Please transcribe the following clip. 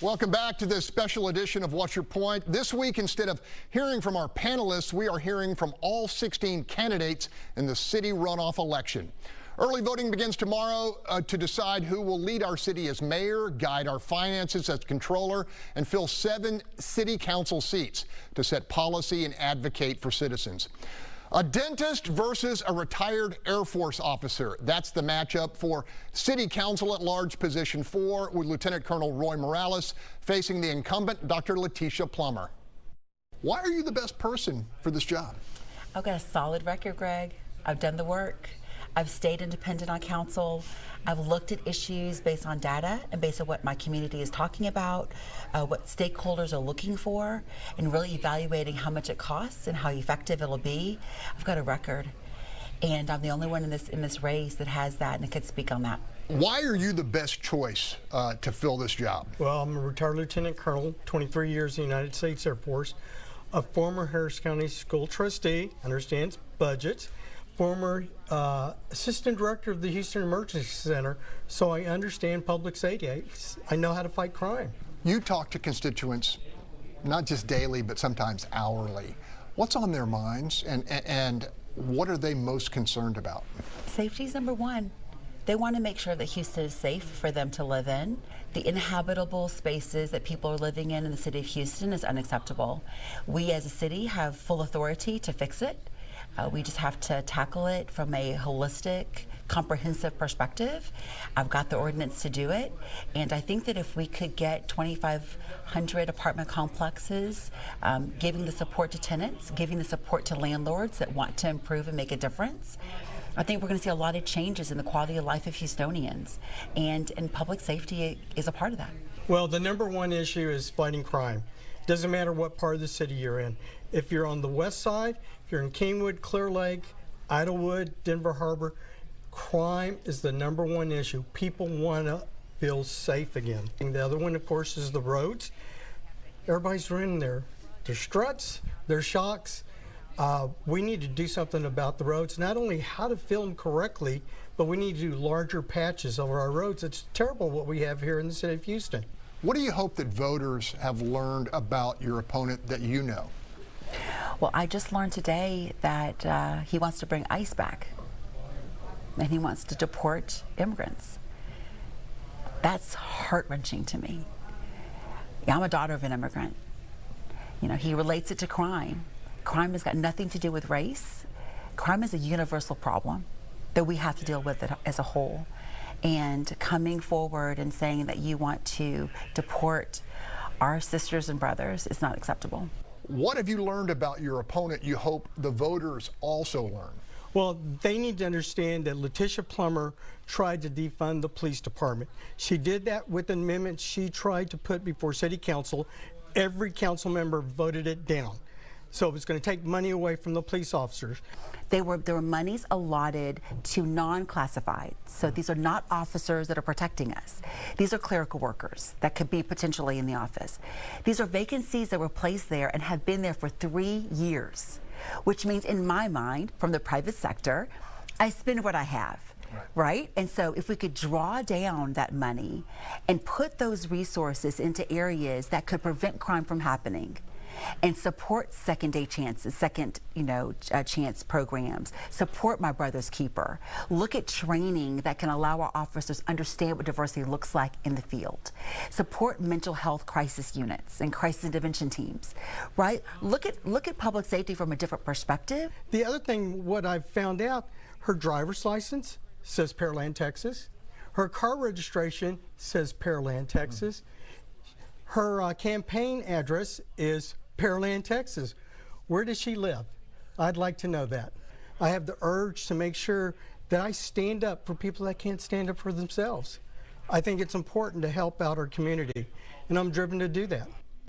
Welcome back to this special edition of What's Your Point? This week, instead of hearing from our panelists, we are hearing from all 16 candidates in the city runoff election. Early voting begins tomorrow to decide who will lead our city as mayor, guide our finances as controller, and fill 7 city council seats to set policy and advocate for citizens. A dentist versus a retired Air Force officer. That's the matchup for City Council at Large Position 4, with Lieutenant Colonel Roy Morales facing the incumbent Dr. Letitia Plummer. Why are you the best person for this job? I've got a solid record, Greg. I've done the work. I've stayed independent on council. I've looked at issues based on data and based on what my community is talking about, what stakeholders are looking for, and really evaluating how much it costs and how effective it'll be. I've got a record, and I'm the only one in this race that has that and could speak on that. Why are you the best choice to fill this job? Well, I'm a retired lieutenant colonel, 23 years in the United States Air Force, a former Harris County school trustee, understands budgets, former assistant director of the Houston Emergency Center, so I understand public safety. I know how to fight crime. You talk to constituents not just daily, but sometimes hourly. What's on their minds, and what are they most concerned about? Safety is number one. They want to make sure that Houston is safe for them to live in. The inhabitable spaces that people are living in the city of Houston is unacceptable. We as a city have full authority to fix it. We just have to tackle it from a holistic, comprehensive perspective. I've got the ordinance to do it, and I think that if we could get 2,500 apartment complexes, giving the support to tenants, giving the support to landlords that want to improve and make a difference, I think we're going to see a lot of changes in the quality of life of Houstonians, and public safety is a part of that. Well, the number one issue is fighting crime. Doesn't matter what part of the city you're in. If you're on the west side, if you're in Kingwood, Clear Lake, Idlewood, Denver Harbor, crime is the number one issue. People want to feel safe again. And the other one, of course, is the roads. Everybody's running their struts, their shocks. We need to do something about the roads, not only how to fill them correctly, but we need to do larger patches over our roads. It's terrible what we have here in the city of Houston. What do you hope that voters have learned about your opponent that you know? Well, I just learned today that he wants to bring ICE back, and he wants to deport immigrants. That's heart-wrenching to me. Yeah, I'm a daughter of an immigrant. You know, he relates it to crime. Crime has got nothing to do with race. Crime is a universal problem that we have to deal with as a whole. And coming forward and saying that you want to deport our sisters and brothers is not acceptable. What have you learned about your opponent you hope the voters also learn? Well, they need to understand that Letitia Plummer tried to defund the police department. She did that with an amendment she tried to put before city council. Every council member voted it down. So it was going to take money away from the police officers. There were monies allotted to non-classified. So these are not officers that are protecting us. These are clerical workers that could be potentially in the office. These are vacancies that were placed there and have been there for 3 years, which means in my mind, from the private sector, I spend what I have. Right? And so if we could draw down that money and put those resources into areas that could prevent crime from happening, and support second-day chances, chance programs, support My Brother's Keeper, look at training that can allow our officers understand what diversity looks like in the field, support mental health crisis units and crisis intervention teams, right? Look at public safety from a different perspective. The other thing, what I've found out, her driver's license says Pearland, Texas. Her car registration says Pearland, Texas. Her campaign address is Pearland, Texas. Where does she live? I'd like to know that. I have the urge to make sure that I stand up for people that can't stand up for themselves. I think it's important to help out our community, and I'm driven to do that.